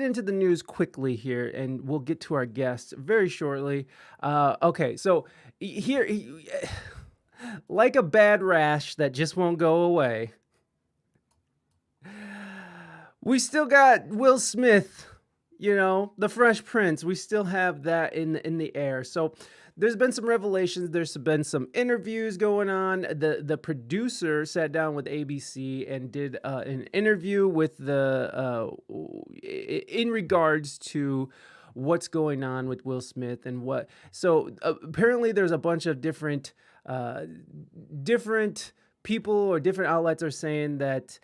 get into the news quickly here, and we'll get to our guests very shortly. Okay, so here, like a bad rash that just won't go away, we still got Will Smith, the Fresh Prince. We still have that in the air. So there's been some revelations. There's been some interviews going on. The producer sat down with ABC and did an interview with in regards to what's going on with Will Smith and what. So apparently there's a bunch of different people or different outlets are saying that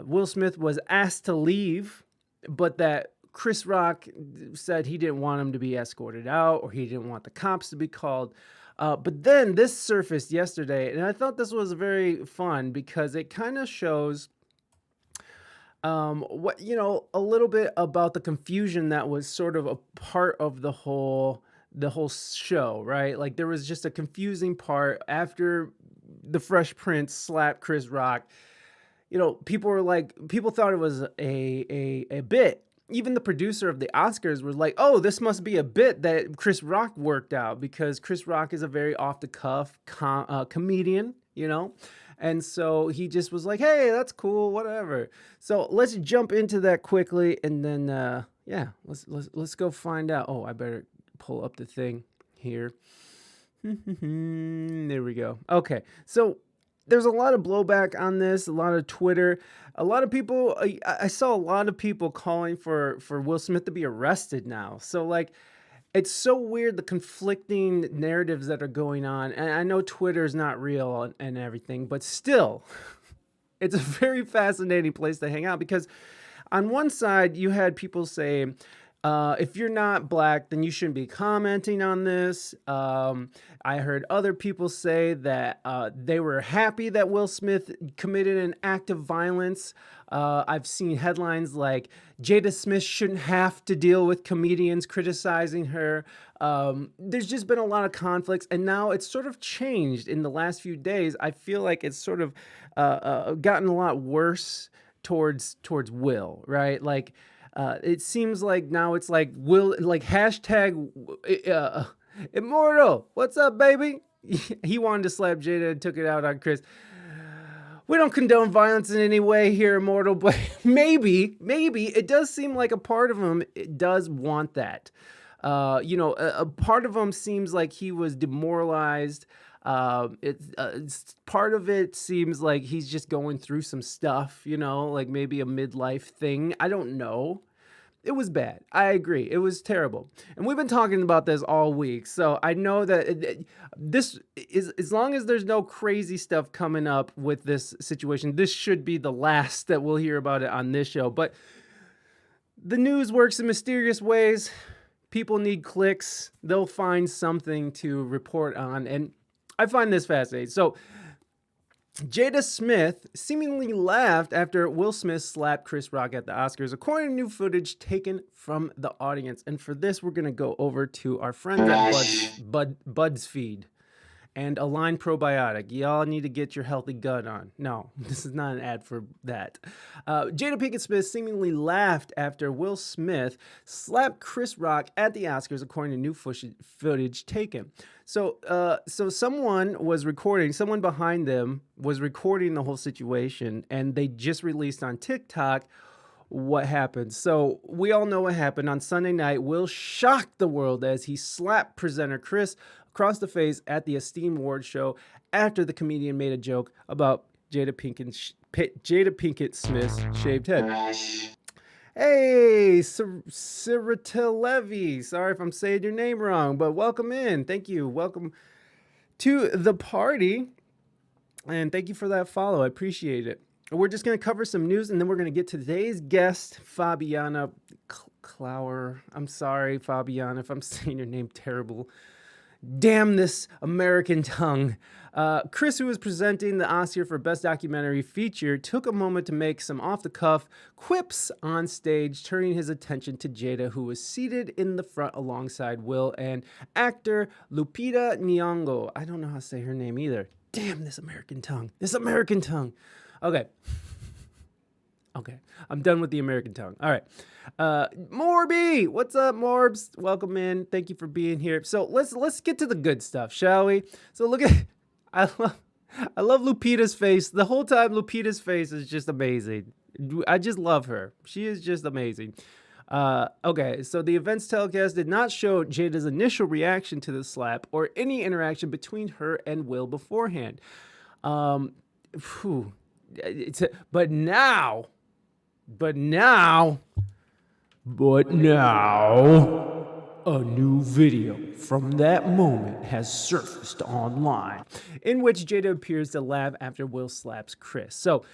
Will Smith was asked to leave, but that Chris Rock said he didn't want him to be escorted out or he didn't want the cops to be called. But then this surfaced yesterday, and I thought this was very fun because it kind of shows a little bit about the confusion that was sort of a part of the whole show, right? Like there was just a confusing part after the Fresh Prince slapped Chris Rock. People thought it was a bit. Even the producer of the Oscars was like, "Oh, this must be a bit that Chris Rock worked out," because Chris Rock is a very off the cuff comedian, and so he just was like, "Hey, that's cool, whatever." So let's jump into that quickly, and then let's go find out. Oh, I better pull up the thing here. There we go. Okay, so there's a lot of blowback on this, a lot of Twitter, a lot of people. I saw a lot of people calling for Will Smith to be arrested now. So like, it's so weird, the conflicting narratives that are going on. And I know Twitter is not real and everything, but still, it's a very fascinating place to hang out because on one side you had people saying, if you're not black, then you shouldn't be commenting on this. I heard other people say that they were happy that Will Smith committed an act of violence. I've seen headlines like Jada Smith shouldn't have to deal with comedians criticizing her. There's just been a lot of conflicts, and now it's sort of changed in the last few days. I feel like it's sort of gotten a lot worse towards Will, right? Like, it seems like now it's like Will, like hashtag immortal. What's up, baby? He wanted to slap Jada and took it out on Chris. We don't condone violence in any way here, immortal, but maybe it does seem like a part of him does want that. A part of him seems like he was demoralized. It's part of it seems like he's just going through some stuff, like maybe a midlife thing. I don't know. It was bad. I agree. It was terrible. And we've been talking about this all week. So I know that this is, as long as there's no crazy stuff coming up with this situation, this should be the last that we'll hear about it on this show. But the news works in mysterious ways. People need clicks. They'll find something to report on. And I find this fascinating. So Jada Smith seemingly laughed after Will Smith slapped Chris Rock at the Oscars, according to new footage taken from the audience. And for this, we're going to go over to our friends at BuzzFeed and Align Probiotic. Y'all need to get your healthy gut on. No, this is not an ad for that. Jada Pinkett Smith seemingly laughed after Will Smith slapped Chris Rock at the Oscars, according to new footage taken. So someone behind them was recording the whole situation, and they just released on TikTok what happened. So we all know what happened. On Sunday night, Will shocked the world as he slapped presenter Chris across the face at the Esteemed Award show after the comedian made a joke about Jada Pinkett Smith's shaved head. Hey, Sirita Levy. Sorry if I'm saying your name wrong, but welcome in. Thank you. Welcome to the party. And thank you for that follow. I appreciate it. We're just going to cover some news, and then we're going to get to today's guest, Fabiana Clower. I'm sorry, Fabiana, if I'm saying your name terrible. Damn this American tongue. Chris, who was presenting the Oscar for Best Documentary Feature, took a moment to make some off-the-cuff quips on stage, turning his attention to Jada, who was seated in the front alongside Will and actor Lupita Nyong'o. I don't know how to say her name either. Damn this American tongue. This American tongue. Okay. Okay, I'm done with the American tongue. All right, Morby, what's up, Morbs? Welcome in. Thank you for being here. So let's get to the good stuff, shall we? So look at, I love Lupita's face. The whole time, Lupita's face is just amazing. I just love her. She is just amazing. Okay, so the events telecast did not show JAda's initial reaction to the slap or any interaction between her and Will beforehand. Phew. But now, a new video from that moment has surfaced online in which JAda appears to laugh after Will slaps Chris. So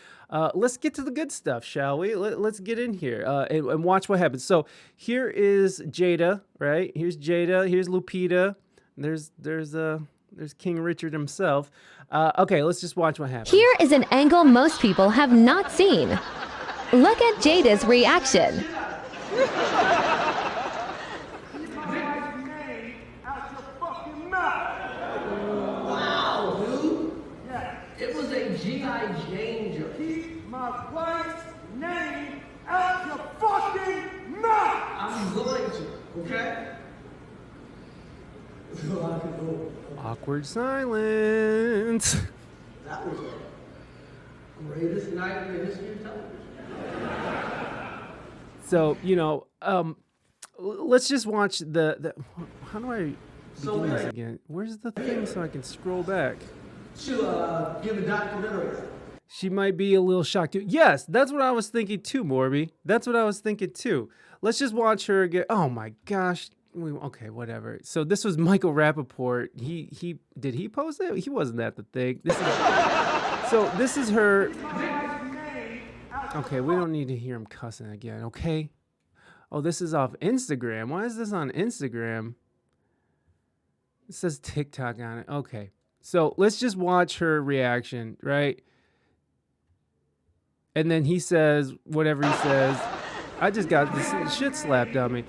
let's get to the good stuff, shall we? Let's get in here and watch what happens. So here is JAda, right? Here's JAda. Here's Lupita. There's King Richard himself. Okay, let's just watch what happens. Here is an angle most people have not seen. Look at JAda's reaction. Wow, dude. Yeah. It was a G.I. Jane joke. Keep my wife's name out your fucking mouth! I'm going to, okay? Awkward silence. That was the greatest night in the history of television. So, let's just watch the how do I begin this again? Where's the thing so I can scroll back? To give a documentary. She might be a little shocked too. Yes, that's what I was thinking too, Morby. That's what I was thinking too. Let's just watch her again. Oh my gosh. Okay, whatever. So this was Michael Rappaport. He did he post it? He wasn't at the thing. This is her. Okay, we don't need to hear him cussing again, okay? Oh, this is off Instagram. Why is this on Instagram? It says TikTok on it. Okay. So let's just watch her reaction, right? And then he says whatever he says. I just got this shit slapped on me.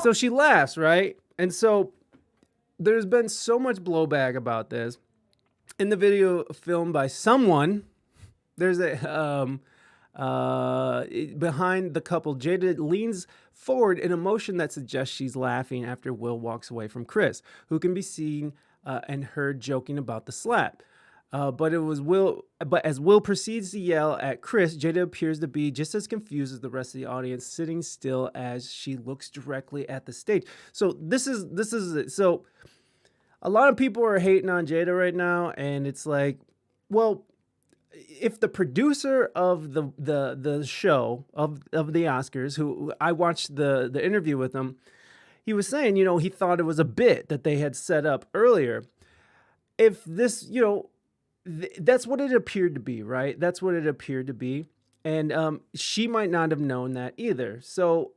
So she laughs, right? And so there's been so much blowback about this. In the video filmed by someone, there's a behind the couple, JAda leans forward in a motion that suggests she's laughing after Will walks away from Chris, who can be seen and heard joking about the slap. But as Will proceeds to yell at Chris, JAda appears to be just as confused as the rest of the audience, sitting still as she looks directly at the stage. So this is it. So a lot of people are hating on JAda right now, and it's like, well, if the producer of the show of the Oscars, who I watched the interview with him, he was saying, he thought it was a bit that they had set up earlier. If this, that's what it appeared to be, right? That's what it appeared to be. And she might not have known that either. So,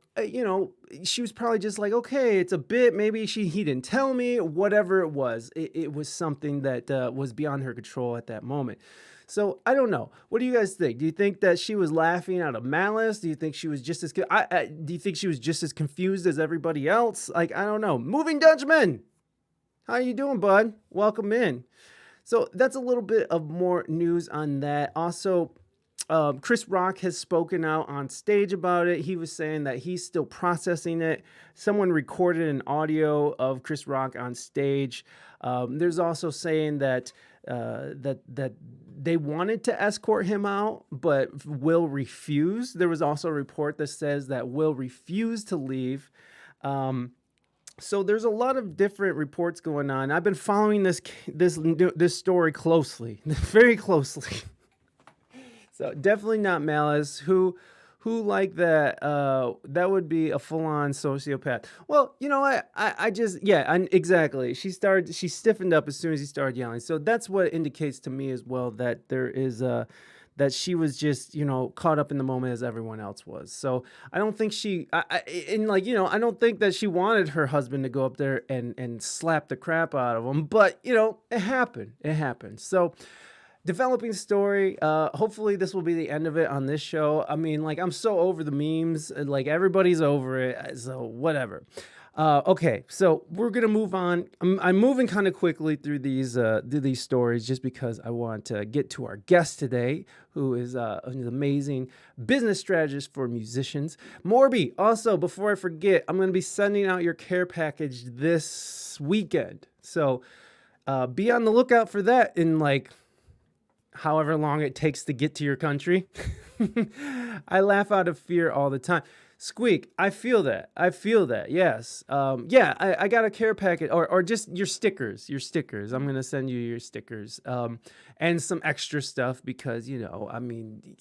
she was probably just like, okay, it's a bit. Maybe he didn't tell me. Whatever it was, it was something that was beyond her control at that moment. So I don't know. What do you guys think? Do you think that she was laughing out of malice? Do you think she was just as do you think she was just as confused as everybody else? Like, I don't know. Moving Dutchman, how you doing, bud? Welcome in. So that's a little bit of more news on that. Also, Chris Rock has spoken out on stage about it. He was saying that he's still processing it. Someone recorded an audio of Chris Rock on stage. There's also saying that that they wanted to escort him out, but Will refused. There was also a report that says that Will refused to leave. So there's a lot of different reports going on. I've been following this story closely, very closely. So definitely not malice. Who like that? That would be a full-on sociopath. Well, exactly. She stiffened up as soon as he started yelling. So that's what indicates to me as well that there is that she was just, caught up in the moment as everyone else was. So I don't think I don't think that she wanted her husband to go up there and slap the crap out of him. But, it happened. It happened. So developing story. Hopefully this will be the end of it on this show. I mean, I'm so over the memes. Everybody's over it. So whatever. Okay, so we're gonna move on. I'm moving kind of quickly through these stories just because I want to get to our guest today, who is an amazing business strategist for musicians. Morby, also, before I forget, I'm gonna be sending out your care package this weekend. So be on the lookout for that in like however long it takes to get to your country. I laugh out of fear all the time. Squeak, I feel that. I feel that. Yes. Yeah, I got a care packet or just your stickers. Your stickers. I'm gonna send you your stickers. And some extra stuff because, I mean,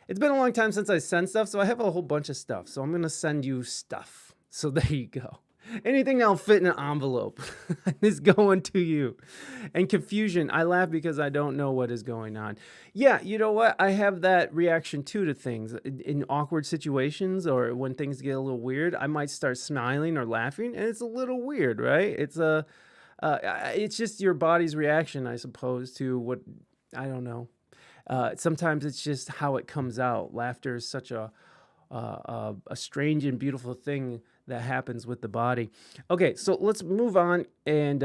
it's been a long time since I sent stuff, so I have a whole bunch of stuff. So I'm gonna send you stuff. So there you go. Anything that'll fit in an envelope is going to you. And confusion, I laugh because I don't know what is going on. Yeah, you know what? I have that reaction too to things. In awkward situations or when things get a little weird, I might start smiling or laughing, and it's a little weird, right? It's just your body's reaction, I suppose, to what, I don't know. Sometimes it's just how it comes out. Laughter is such a strange and beautiful thing that happens with the body. Okay, so let's move on and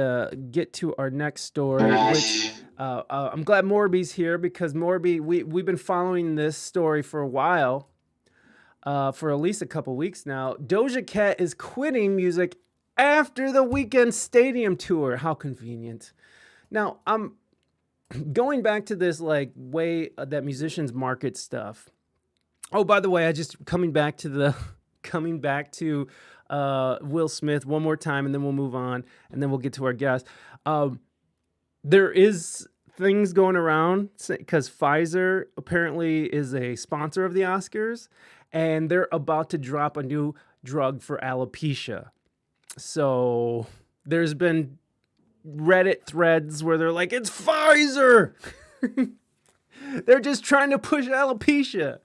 get to our next story, which I'm glad Morby's here because Morby, we've been following this story for a while, for at least a couple weeks now. Doja Cat is quitting music after the Weekend Stadium tour. How convenient. Now, I'm going back to this like way that musicians market stuff. Oh, by the way, coming back to Will Smith one more time, and then we'll move on, and then we'll get to our guest. There is things going around because Pfizer apparently is a sponsor of the Oscars, and they're about to drop a new drug for alopecia. So there's been Reddit threads where they're like, "It's Pfizer." They're just trying to push alopecia.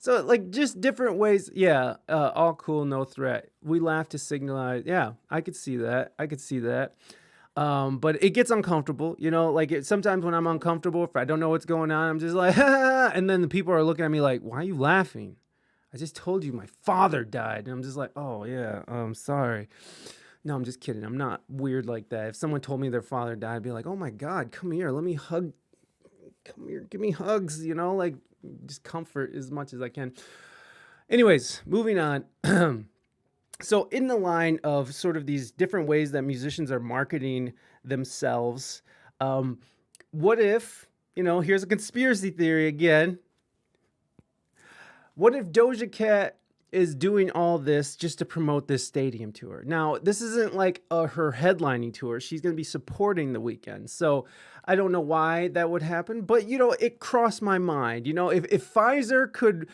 So, like, just different ways. Yeah, all cool, no threat. We laugh to signalize. Yeah, I could see that. But it gets uncomfortable, like sometimes when I'm uncomfortable, if I don't know what's going on, I'm just like, and then the people are looking at me like, why are you laughing? I just told you my father died. And I'm just like, oh, yeah, I'm sorry. No, I'm just kidding. I'm not weird like that. If someone told me their father died, I'd be like, oh, my God, come here. Let me hug. Come here. Give me hugs, like just comfort as much as I can. Anyways, moving on. So in the line of sort of these different ways that musicians are marketing themselves, what if, here's a conspiracy theory again. What if Doja Cat is doing all this just to promote this stadium tour? Now, this isn't like her headlining tour. She's going to be supporting the Weeknd. So I don't know why that would happen, but, it crossed my mind. If Pfizer could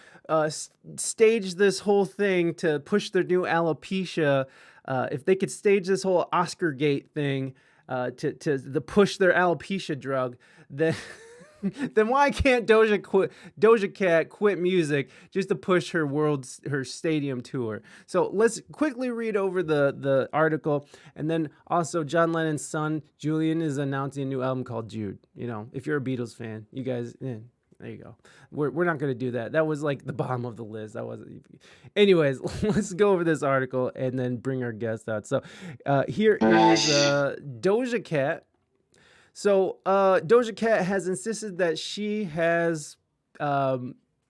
stage this whole thing to push their new alopecia, if they could stage this whole Oscar gate thing to push their alopecia drug, then... then why can't Doja Cat quit music just to push her stadium tour? So let's quickly read over the article, and then also John Lennon's son Julian is announcing a new album called Jude. If you're a Beatles fan, you guys, there you go. We're not gonna do that. That was like the bottom of the list. That wasn't. Anyways, let's go over this article and then bring our guest out. So here is Doja Cat. So Doja Cat has insisted that she has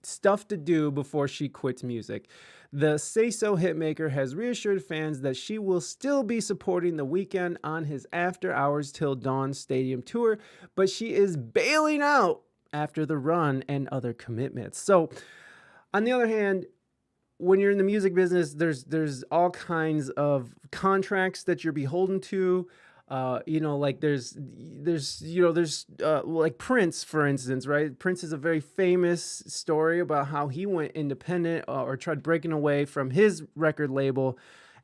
stuff to do before she quits music. The Say So hitmaker has reassured fans that she will still be supporting The Weeknd on his After Hours Till Dawn stadium tour, but she is bailing out after the run and other commitments. So on the other hand, when you're in the music business, there's all kinds of contracts that you're beholden to. Like there's like Prince, for instance, right? Prince is a very famous story about how he went independent or tried breaking away from his record label,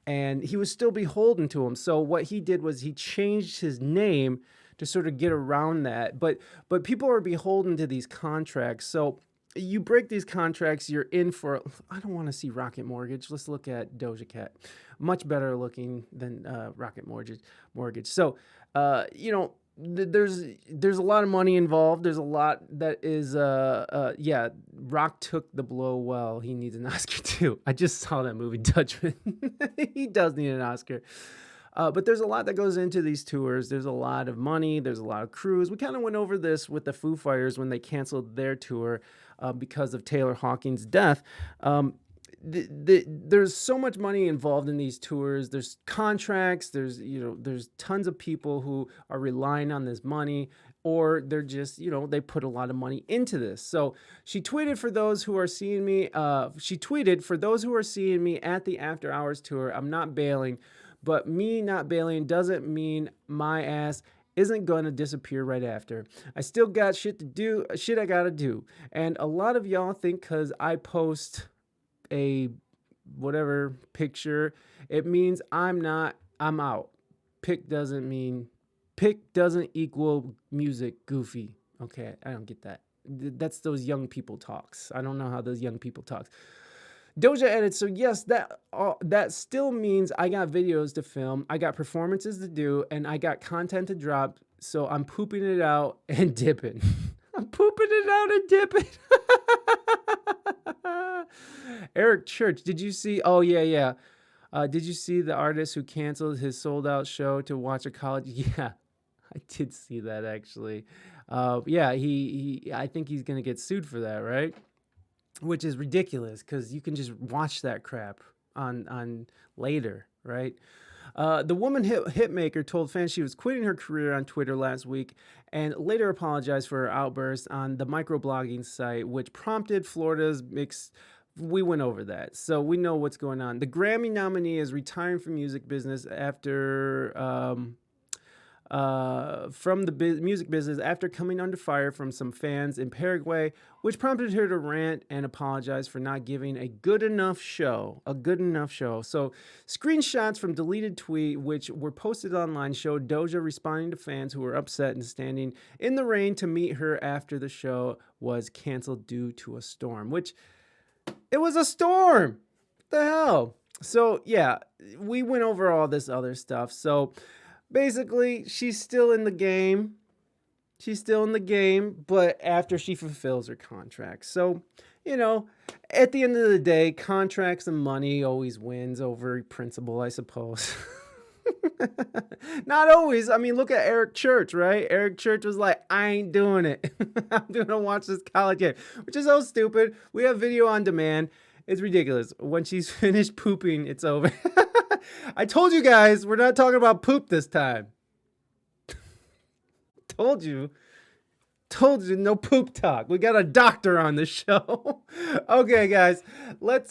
and he was still beholden to him. So what he did was he changed his name to sort of get around that. But people are beholden to these contracts. So you break these contracts, you're in for, I don't want to see Rocket Mortgage. Let's look at Doja Cat. Much better looking than Rocket Mortgage. So, there's a lot of money involved. There's a lot that is yeah, Rock took the blow well. He needs an Oscar too. I just saw that movie Judgment. He does need an Oscar. But there's a lot that goes into these tours. There's a lot of money. There's a lot of crews. We kind of went over this with the Foo Fighters when they canceled their tour because of Taylor Hawkins' death. There's so much money involved in these tours. There's contracts. There's tons of people who are relying on this money, or they're just, they put a lot of money into this. So she tweeted, for those who are seeing me, at the After Hours tour, I'm not bailing, but me not bailing doesn't mean my ass isn't going to disappear right after. I still got shit I got to do. And a lot of y'all think because I post a whatever picture, it means I'm out. Pick doesn't equal music, goofy. Okay, I don't get that. That's those young people talks. I don't know how those young people talks. Doja added, so yes, that still means I got videos to film, I got performances to do, and I got content to drop, so I'm pooping it out and dipping. I'm pooping it out and dipping. Eric Church, did you see, oh yeah. Did you see the artist who canceled his sold-out show to watch a college? Yeah, I did see that, actually. Yeah, I think he's going to get sued for that, right? Which is ridiculous because you can just watch that crap on later, right? The woman hitmaker told fans she was quitting her career on Twitter last week and later apologized for her outburst on the microblogging site, which prompted Florida's mixed. We went over that, so we know what's going on. The Grammy nominee is retiring from music business after music business after coming under fire from some fans in Paraguay, which prompted her to rant and apologize for not giving a good enough show. So screenshots from deleted tweet, which were posted online, showed Doja responding to fans who were upset and standing in the rain to meet her after the show was canceled due to a storm, which it was a storm. What the hell? So yeah, we went over all this other stuff. So basically, she's still in the game. But after she fulfills her contract. So, at the end of the day, contracts and money always wins over principle, I suppose. Not always. I mean, look at Eric Church, right? Eric Church was like, I ain't doing it. I'm going to watch this college game, which is so stupid. We have video on demand. It's ridiculous. When she's finished pooping, it's over. I told you guys, we're not talking about poop this time. Told you, no poop talk. We got a doctor on the show. Okay, guys, let's